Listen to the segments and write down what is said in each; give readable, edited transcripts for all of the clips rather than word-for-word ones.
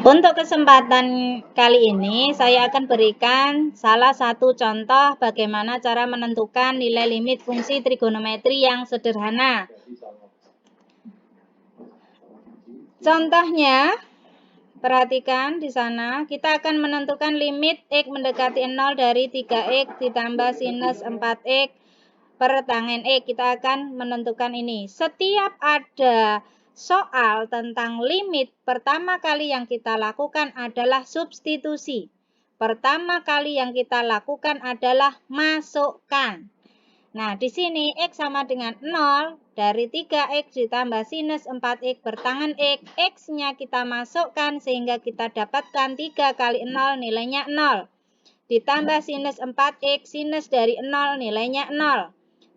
Untuk kesempatan kali ini, saya akan berikan salah satu contoh bagaimana cara menentukan nilai limit fungsi trigonometri yang sederhana. Contohnya, perhatikan di sana, kita akan menentukan limit X mendekati 0 dari 3X ditambah sinus 4X per tangen X. Kita akan menentukan ini. Setiap ada soal tentang limit, pertama kali yang kita lakukan adalah substitusi. Pertama kali yang kita lakukan adalah masukkan. Nah, di sini X sama dengan 0, dari 3X ditambah sinus 4X per tangen X. X-nya kita masukkan sehingga kita dapatkan 3 kali 0 nilainya 0. Ditambah sinus 4X, sinus dari 0 nilainya 0.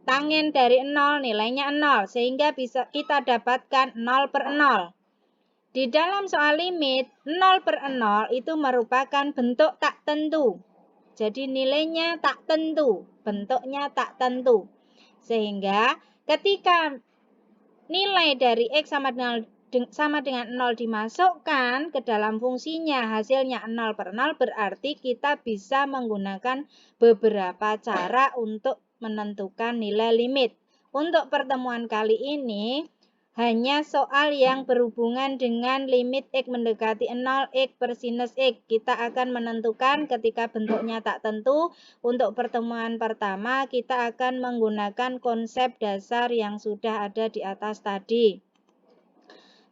Tangen dari 0 nilainya 0, sehingga bisa kita dapatkan 0 per 0. Di dalam soal limit, 0 per 0 itu merupakan bentuk tak tentu. Jadi nilainya tak tentu, bentuknya tak tentu. Sehingga ketika nilai dari X sama dengan 0 dimasukkan ke dalam fungsinya, hasilnya 0 per 0, berarti kita bisa menggunakan beberapa cara untuk menentukan nilai limit. Untuk pertemuan kali ini, hanya soal yang berhubungan dengan limit X mendekati 0, X per sinus X. Kita akan menentukan ketika bentuknya tak tentu. Untuk pertemuan pertama, kita akan menggunakan konsep dasar yang sudah ada di atas tadi.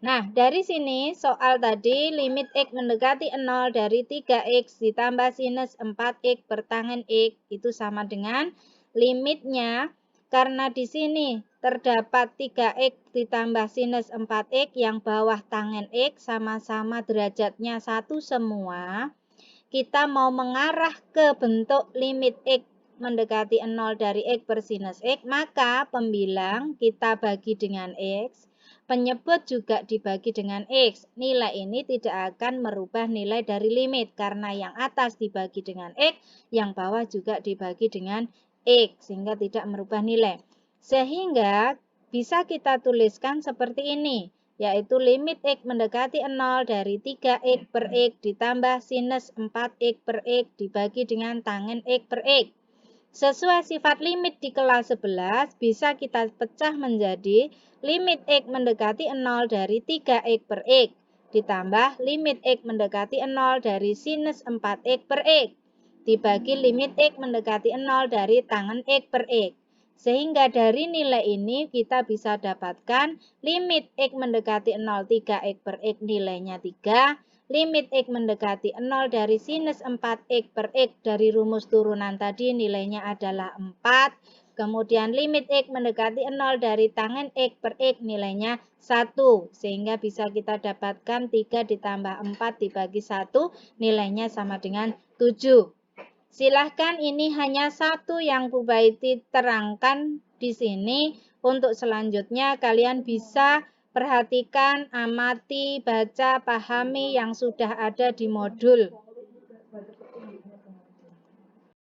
Nah, dari sini soal tadi limit X mendekati 0 dari 3X ditambah sinus 4X per tangen X itu sama dengan limitnya, karena di sini terdapat 3X ditambah sinus 4X yang bawah tangen X sama-sama derajatnya 1 semua. Kita mau mengarah ke bentuk limit X mendekati 0 dari X per sinus X, maka pembilang kita bagi dengan X. Penyebut juga dibagi dengan X. Nilai ini tidak akan merubah nilai dari limit karena yang atas dibagi dengan X, yang bawah juga dibagi dengan X, sehingga tidak merubah nilai. Sehingga bisa kita tuliskan seperti ini, yaitu limit X mendekati 0 dari 3X per X ditambah sinus 4X per X dibagi dengan tangen X per X. Sesuai sifat limit di kelas 11, bisa kita pecah menjadi limit X mendekati 0 dari 3X per X ditambah limit X mendekati 0 dari sinus 4X per X dibagi limit X mendekati 0 dari tangen X per X. Sehingga dari nilai ini kita bisa dapatkan limit X mendekati 0 3X per X nilainya 3. Limit X mendekati 0 dari sinus 4X per X dari rumus turunan tadi nilainya adalah 4. Kemudian limit X mendekati 0 dari tangen X per X nilainya 1. Sehingga bisa kita dapatkan 3 ditambah 4 dibagi 1 nilainya sama dengan 7. Silahkan, ini hanya satu yang Bu Baiti terangkan di sini. Untuk selanjutnya kalian bisa perhatikan, amati, baca, pahami yang sudah ada di modul.